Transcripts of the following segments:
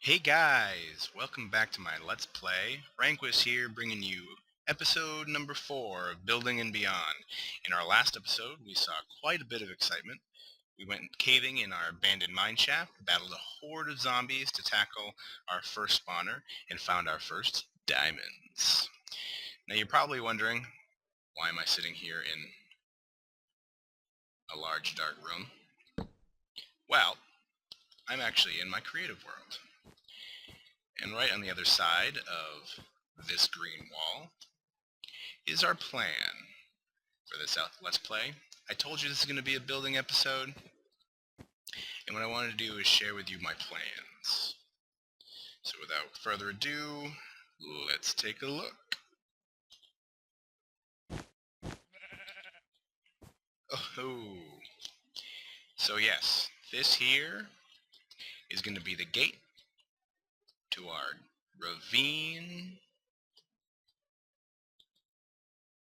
Hey guys, welcome back to my Let's Play. Ranqeust here, bringing you episode number 4 of Building and Beyond. In our last episode, we saw quite a bit of excitement. We went caving in our abandoned mine shaft, battled a horde of zombies to tackle our first spawner, and found our first diamonds. Now you're probably wondering, why am I sitting here in a large dark room? Well, I'm actually in my creative world. And right on the other side of this green wall is our plan for this Let's Play. I told you this is going to be a building episode, and what I wanted to do is share with you my plans. So without further ado, let's take a look. Oh, so yes, this here is going to be the gate to our ravine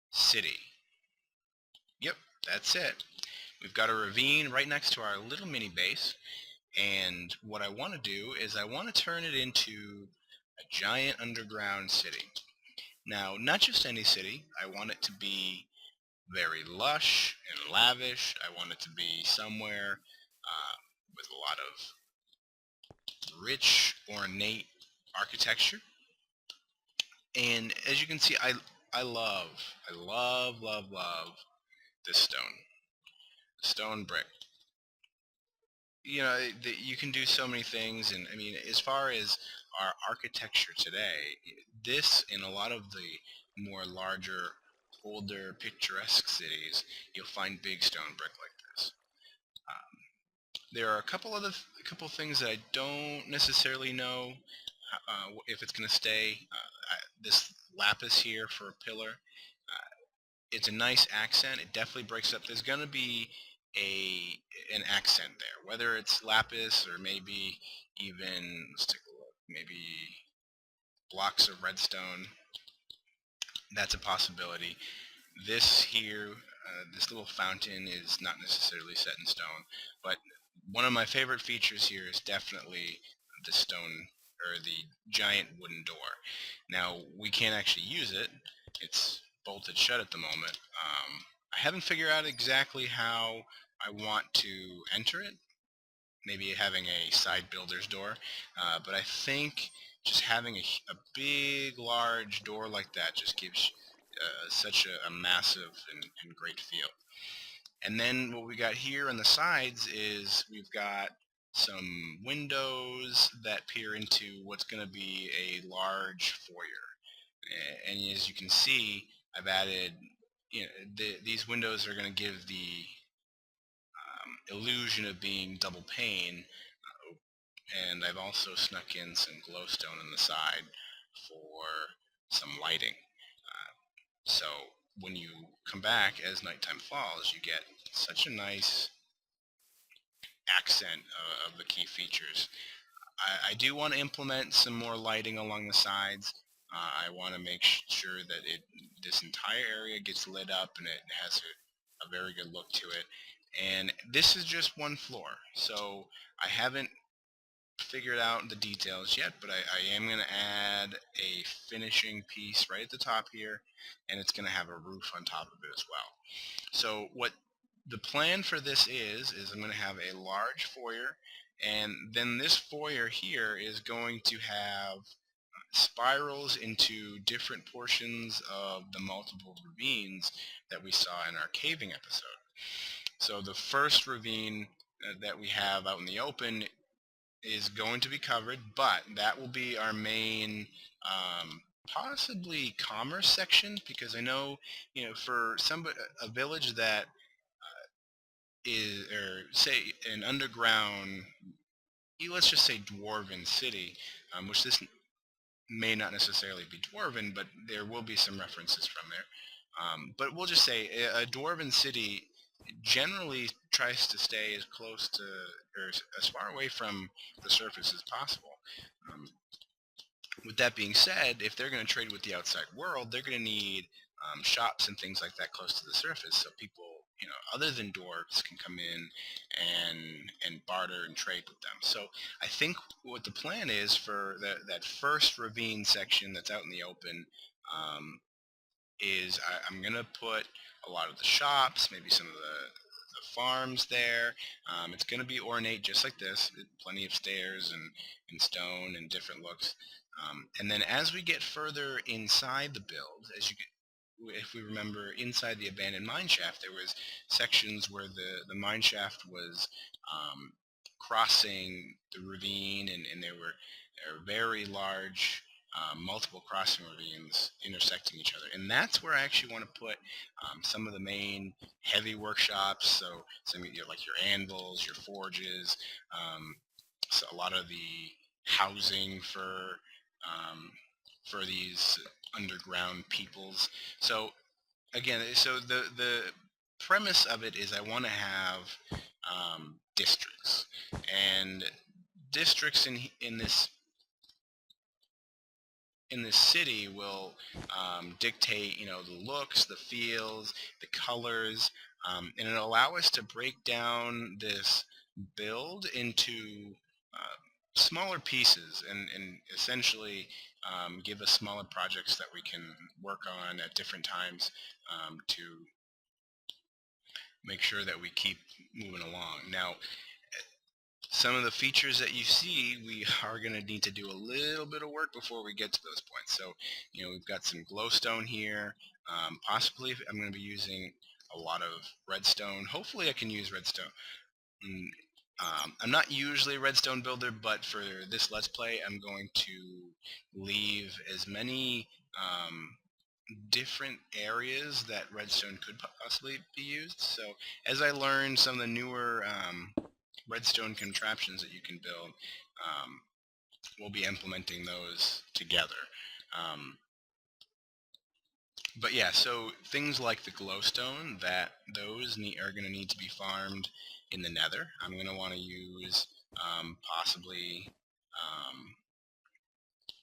city. Yep, that's it. We've got a ravine right next to our little mini base, and what I want to do is I want to turn it into a giant underground city. Now, not just any city. I want it to be very lush and lavish. I want it to be somewhere with a lot of rich, ornate architecture. And as you can see, I love this stone. The stone brick. You know, you can do so many things, and I mean, as far as our architecture today, this in a lot of the more larger, older, picturesque cities, you'll find big stone brick like this. There are a couple things that I don't necessarily know if it's going to stay. This lapis here for a pillar, it's a nice accent. It definitely breaks up. There's going to be an accent there, whether it's lapis or maybe even, let's take a look, maybe blocks of redstone. That's a possibility. This here, this little fountain is not necessarily set in stone, but one of my favorite features here is definitely the stone or the giant wooden door. Now, we can't actually use it. It's bolted shut at the moment. I haven't figured out exactly how I want to enter it. Maybe having a side builder's door, but I think just having a big, large door like that just gives such a massive and great feel. And then what we got here on the sides is we've got some windows that peer into what's going to be a large foyer. And as you can see, I've added, these windows are going to give the illusion of being double pane, and I've also snuck in some glowstone on the side for some lighting. So when you come back as nighttime falls, you get such a nice accent of the key features. I do want to implement some more lighting along the sides. I want to make sure that this entire area gets lit up and it has a very good look to it. And this is just one floor, so I haven't figured out the details yet, but I am going to add a finishing piece right at the top here, and it's going to have a roof on top of it as well. So what the plan for this is I'm going to have a large foyer, and then this foyer here is going to have spirals into different portions of the multiple ravines that we saw in our caving episode. So the first ravine that we have out in the open is going to be covered, but that will be our main possibly commerce section, because I know, for a village that is, or say an underground, let's just say dwarven city, which this may not necessarily be dwarven, but there will be some references from there. But we'll just say a dwarven city generally tries to stay as close to, or as far away from the surface as possible. With that being said, if they're going to trade with the outside world, they're going to need shops and things like that close to the surface, so people other than dwarves can come in and barter and trade with them. So I think what the plan is for that first ravine section that's out in the open, is I'm gonna put a lot of the shops, maybe some of the farms there. It's gonna be ornate just like this, plenty of stairs and stone and different looks. And then as we get further inside the build, if we remember, inside the abandoned mine shaft, there was sections where the mine shaft was crossing the ravine, and there were very large multiple crossing ravines intersecting each other. And that's where I actually want to put some of the main heavy workshops. So some like your anvils, your forges, so a lot of the housing for these underground peoples. So again, so the premise of it is I want to have districts, and districts in this city will dictate, the looks, the feels, the colors, and it'll allow us to break down this build into smaller pieces, and essentially give us smaller projects that we can work on at different times, to make sure that we keep moving along. Now, some of the features that you see, we are going to need to do a little bit of work before we get to those points. So, we've got some glowstone here. Possibly I'm going to be using a lot of redstone. Hopefully I can use redstone. I'm not usually a redstone builder, but for this Let's Play, I'm going to leave as many different areas that redstone could possibly be used. So as I learn some of the newer redstone contraptions that you can build, we'll be implementing those together. But yeah, so things like the glowstone, those are going to need to be farmed in the Nether. I'm going to want to use possibly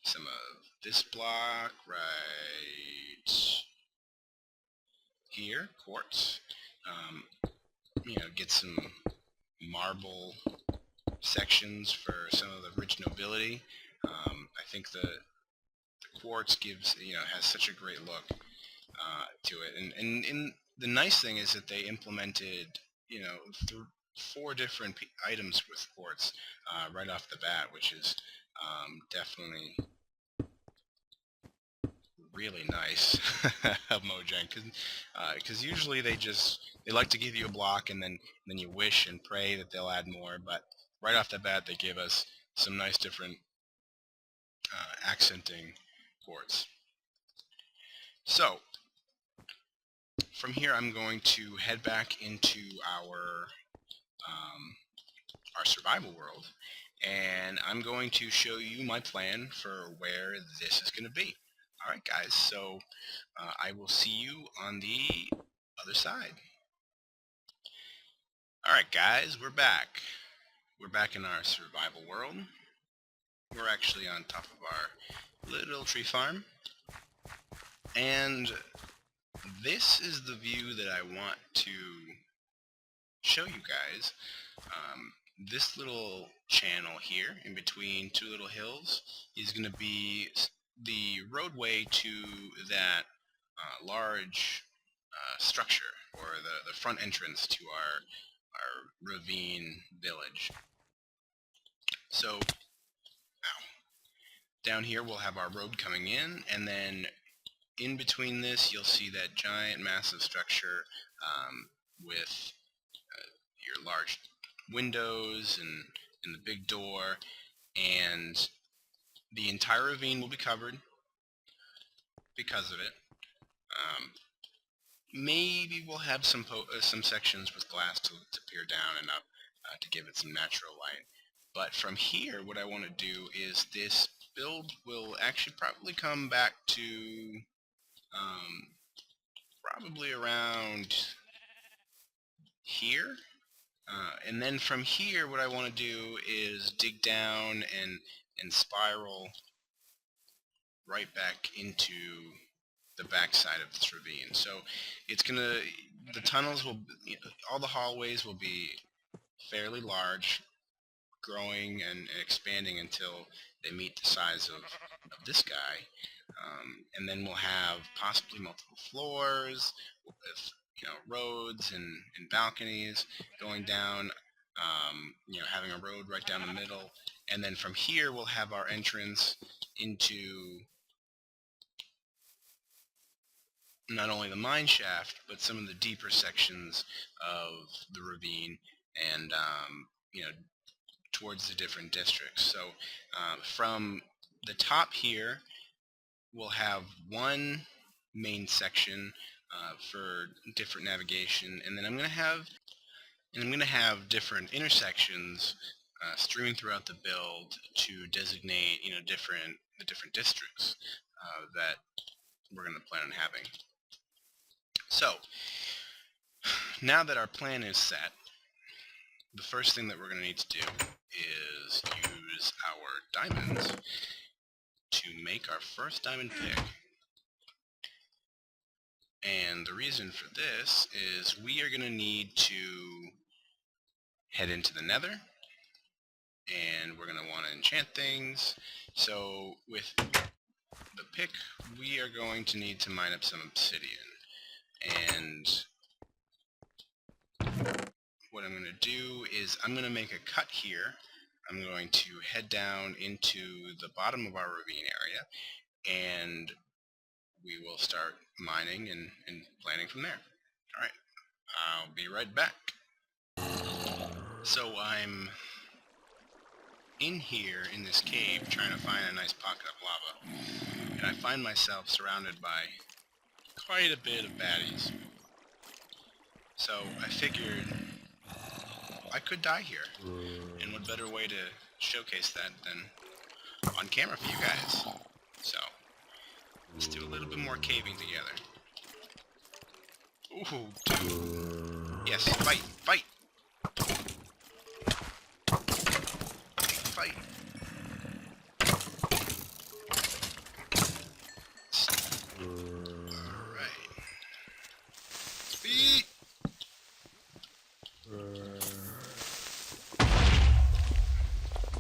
some of this block right here, quartz. Get some marble sections for some of the rich nobility. I think the quartz has such a great look to it, and the nice thing is that they implemented 4 different items with quartz right off the bat, which is definitely really nice of Mojang, because usually they like to give you a block, and then you wish and pray that they'll add more. But right off the bat, they give us some nice different accenting quartz. So from here, I'm going to head back into our survival world, and I'm going to show you my plan for where this is going to be. Alright guys, so I will see you on the other side. Alright guys, we're back. We're back in our survival world. We're actually on top of our little tree farm, and this is the view that I want to show you guys. This little channel here in between 2 little hills is going to be the roadway to that large structure, or the front entrance to our ravine village. So down here we'll have our road coming in, and then in between this you'll see that giant massive structure with your large windows and the big door, and the entire ravine will be covered because of it. Maybe we'll have some sections with glass to peer down and up to give it some natural light. But from here, what I want to do is this build will actually probably come back to probably around here. And then from here, what I want to do is dig down and spiral right back into the backside of this ravine. So it's gonna, the tunnels will, all the hallways will be fairly large, growing and expanding until they meet the size of this guy. And then we'll have possibly multiple floors with, roads and balconies going down, having a road right down the middle. And then from here we'll have our entrance into not only the mine shaft, but some of the deeper sections of the ravine, and towards the different districts. So from the top here, we'll have one main section for different navigation, and then I'm going to have different intersections streaming throughout the build to designate, the different districts that we're going to plan on having. So now that our plan is set, the first thing that we're going to need to do is use our diamonds to make our first diamond pick. And the reason for this is we are going to need to head into the Nether, and we're going to want to enchant things. So with the pick, we are going to need to mine up some obsidian. And what I'm going to do is I'm going to make a cut here. I'm going to head down into the bottom of our ravine area, and we will start mining and planning from there. Alright, I'll be right back. So I'm in here in this cave trying to find a nice pocket of lava, and I find myself surrounded by quite a bit of baddies. So I figured I could die here, and what better way to showcase that than on camera for you guys. So let's do a little bit more caving together. Ooh, dude. Yes, fight, fight! Fight! Alright. Speed!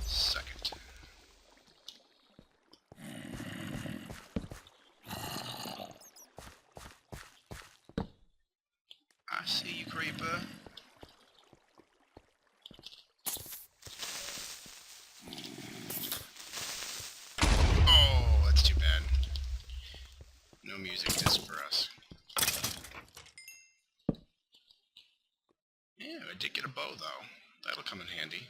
Second. I see you, creeper. Oh, that's too bad. No music disc for us. Yeah, I did get a bow, though. That'll come in handy.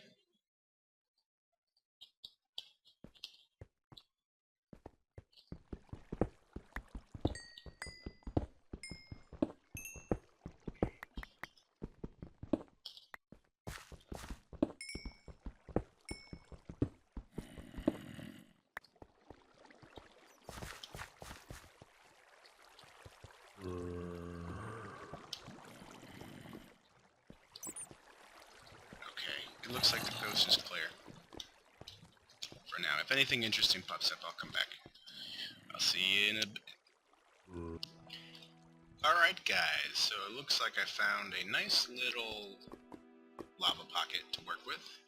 It looks like the coast is clear. For now. If anything interesting pops up, I'll come back. I'll see you in a bit. Alright guys, so it looks like I found a nice little lava pocket to work with.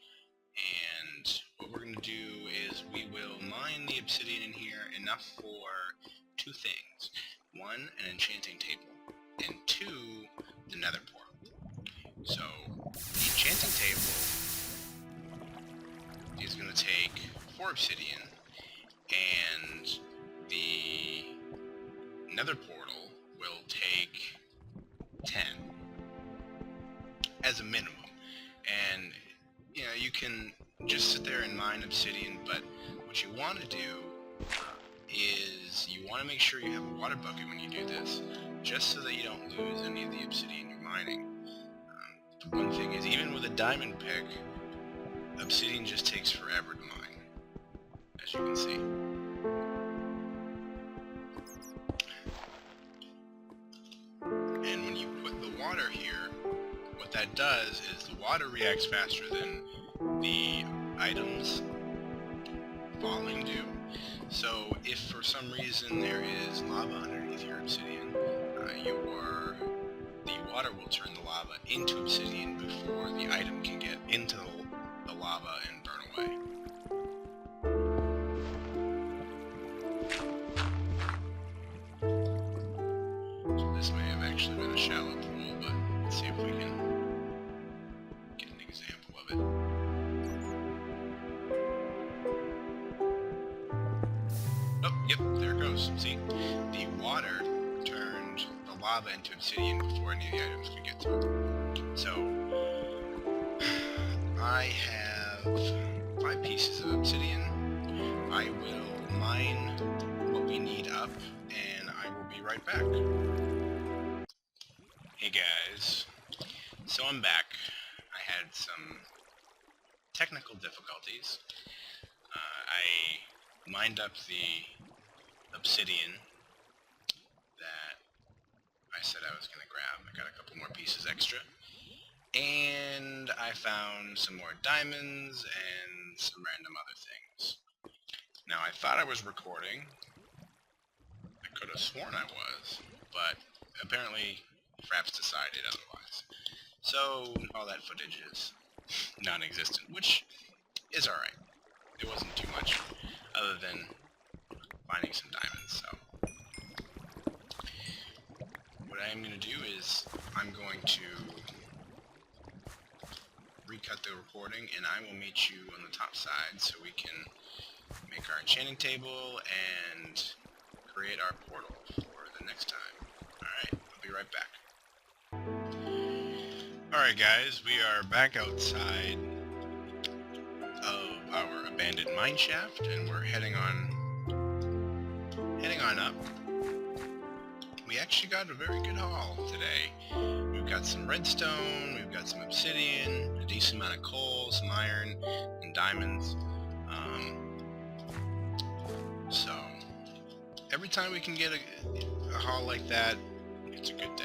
And what we're going to do is we will mine the obsidian in here enough for two things. One, an enchanting table, and two, the nether portal. So, the enchanting table is going to take 4 obsidian, and the nether portal will take 10 as a minimum. And you can just sit there and mine obsidian, but what you want to do is you want to make sure you have a water bucket when you do this, just so that you don't lose any of the obsidian you're mining. The one thing is, even with a diamond pick, obsidian just takes forever to mine, as you can see. And when you put the water here, what that does is the water reacts faster than the items falling do. So if for some reason there is lava underneath with your obsidian, the water will turn the lava into obsidian before the item can get into the lava and burn away. So this may have actually been a shallow pool, but let's see if we can get an example of it. Oh, yep, there it goes. See? The water turned the lava into obsidian before any of the items could get to it. So, I have 5 pieces of obsidian. I will mine what we need up, and I will be right back. Hey guys, so I'm back. I had some technical difficulties. I mined up the obsidian that I said I was going to grab. I got a couple more pieces extra. And I found some more diamonds and some random other things. Now I thought I was recording. I could have sworn I was, but apparently Fraps decided otherwise. So all that footage is non-existent, which is alright. It wasn't too much other than finding some diamonds, so. What I am going to do is I'm going to recut the recording, and I will meet you on the top side so we can make our enchanting table and create our portal for the next time. Alright, I'll be right back. Alright guys, we are back outside of our abandoned mine shaft, and we're heading on up. We actually got a very good haul today. We've got some redstone, we've got some obsidian, a decent amount of coal, some iron, and diamonds. So, every time we can get a haul like that, it's a good day.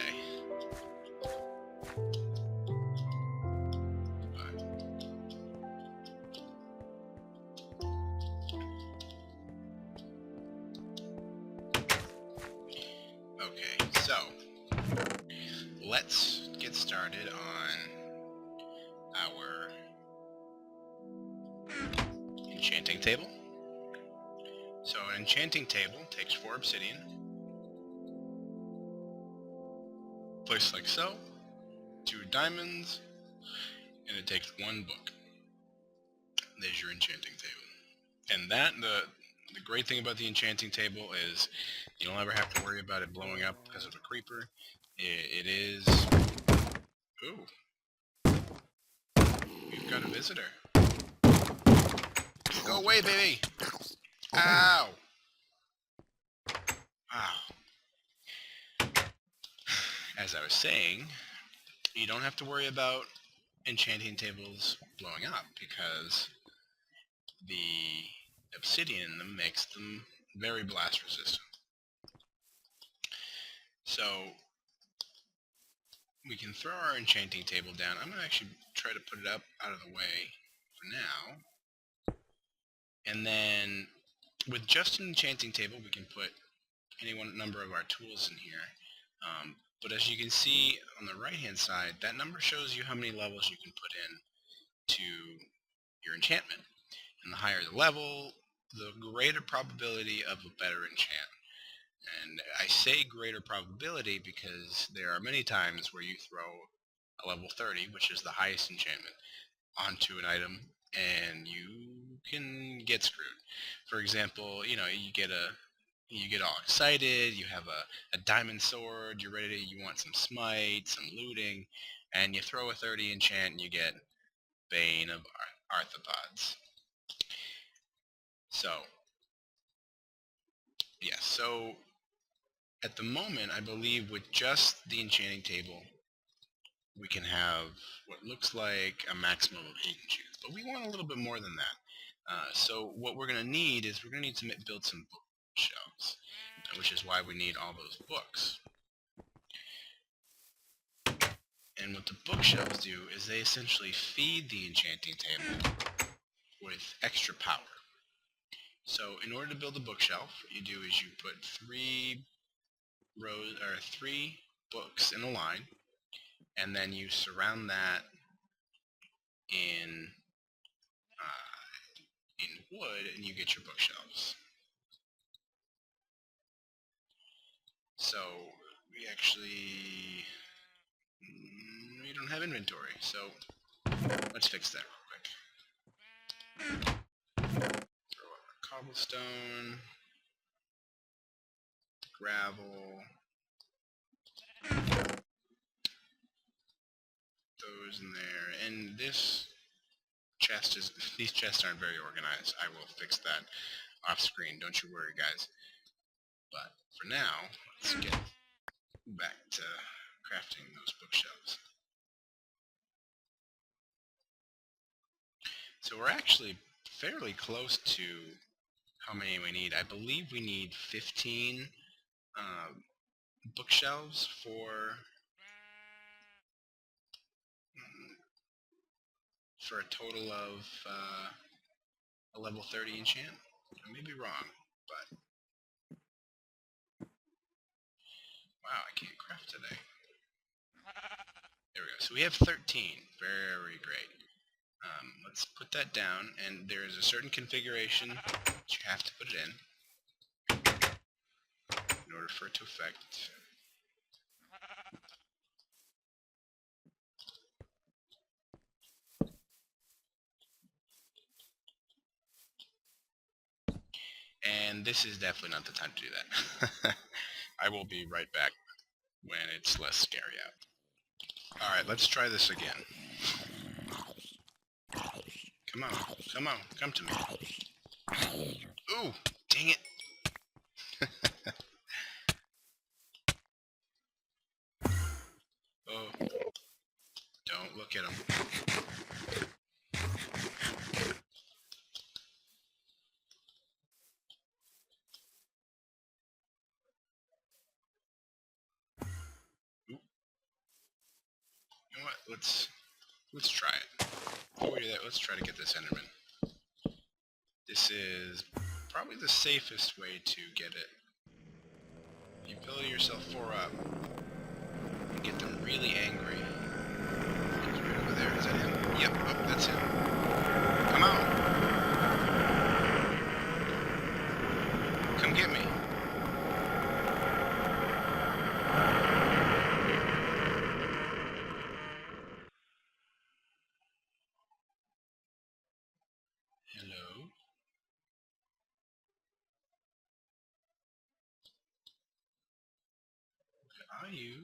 Okay, so let's get started on our enchanting table. So an enchanting table takes 4 obsidian, placed like so, 2 diamonds, and it takes 1 book. There's your enchanting table. And the great thing about the enchanting table is you don't ever have to worry about it blowing up because of a creeper. It is... Ooh. We've got a visitor. Go away, baby! Ow! Ow. As I was saying, you don't have to worry about enchanting tables blowing up because the obsidian in them makes them very blast resistant. So we can throw our enchanting table down. I'm going to actually try to put it up out of the way for now. And then with just an enchanting table, we can put any one number of our tools in here. But as you can see on the right hand side, that number shows you how many levels you can put in to your enchantment. And the higher the level, the greater probability of a better enchant. And I say greater probability because there are many times where you throw a level 30, which is the highest enchantment, onto an item, and you can get screwed. For example, you get all excited, you have a diamond sword, you want some smite, some looting, and you throw a 30 enchant and you get Bane of Arthropods. So, yes, so at the moment, I believe with just the enchanting table, we can have what looks like a maximum of 8 enchants, but we want a little bit more than that. So what we're going to need is to build some bookshelves, which is why we need all those books. And what the bookshelves do is they essentially feed the enchanting table with extra power. So in order to build a bookshelf, what you do is you put 3 rows or 3 books in a line, and then you surround that in wood, and you get your bookshelves. So we actually we don't have inventory, so let's fix that real quick. Throw up our cobblestone, gravel, those in there, and this chest is, these chests aren't very organized. I will fix that off screen, don't you worry guys. But for now, let's get back to crafting those bookshelves. So we're actually fairly close to how many we need. I believe we need 15 bookshelves for a total of a level 30 enchant. I may be wrong, but wow, I can't craft today. There we go. So we have 13. Very great. Let's put that down, and there is a certain configuration that you have to put it in order for it to affect. And this is definitely not the time to do that. I will be right back when it's less scary out. Alright, let's try this again. Come on, come to me. Ooh, dang it. Oh, don't look at him. Ooh. You know what? Let's try it. Before we do that, let's try to get this Enderman. This is probably the safest way to get it. You build yourself 4 up and get them really angry. He's right over there. Is that him? Yep. Oh, that's him. Come on. Come get me. Hello? Where are you?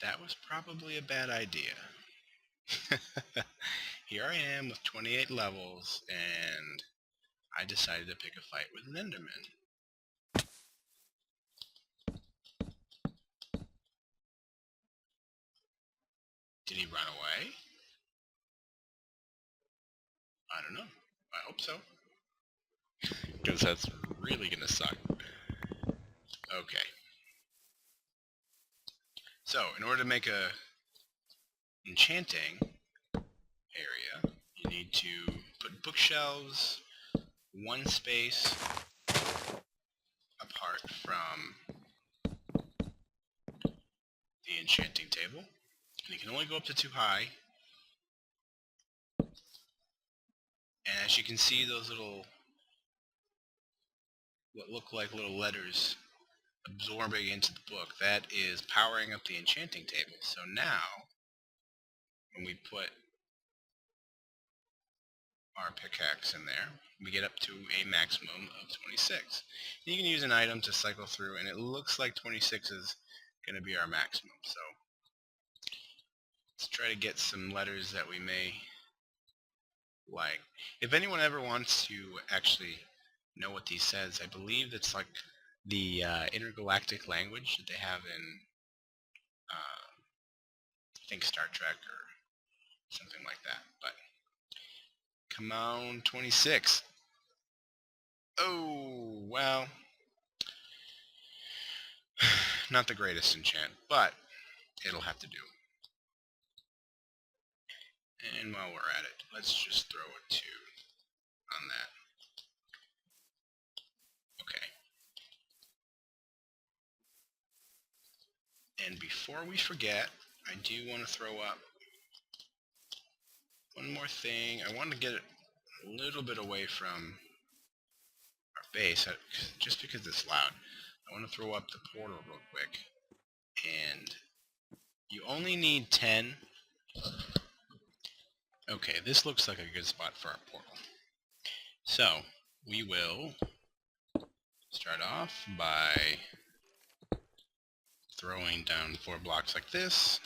That was probably a bad idea. Here I am with 28 levels, and I decided to pick a fight with an Enderman. Did he run away? I don't know. I hope so. Because that's really gonna suck. Okay. So, in order to make a enchanting area, you need to put bookshelves 1 space apart from the enchanting table. And you can only go up to 2 high. And as you can see, those little, what look like little letters absorbing into the book, that is powering up the enchanting table. So now, when we put our pickaxe in there, we get up to a maximum of 26. You can use an item to cycle through, and it looks like 26 is going to be our maximum. So let's try to get some letters that we may like. If anyone ever wants to actually know what these says, I believe it's like the intergalactic language that they have in, I think, Star Trek or something like that. But come on, 26. Oh, well, not the greatest enchant, but it'll have to do. And while we're at it, let's just throw a 2 on that. Okay. And before we forget, I do want to throw up one more thing. I want to get it a little bit away from our base, just because it's loud. I want to throw up the portal real quick. And you only need 10. Okay, this looks like a good spot for our portal. So, we will start off by throwing down 4 blocks like this.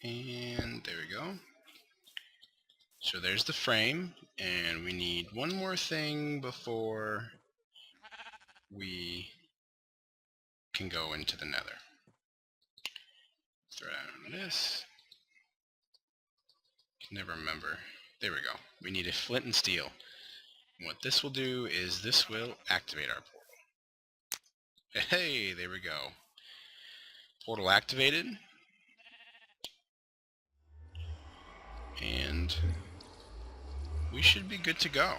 And there we go. So there's the frame, and we need one more thing before we can go into the Nether. Throw down this. Can never remember. There we go. We need a flint and steel. And what this will do is this will activate our portal. Hey, there we go. Portal activated. And we should be good to go.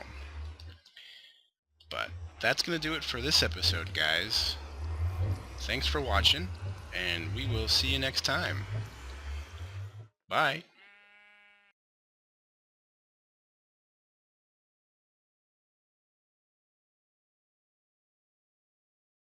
But that's going to do it for this episode, guys. Thanks for watching, and we will see you next time. Bye.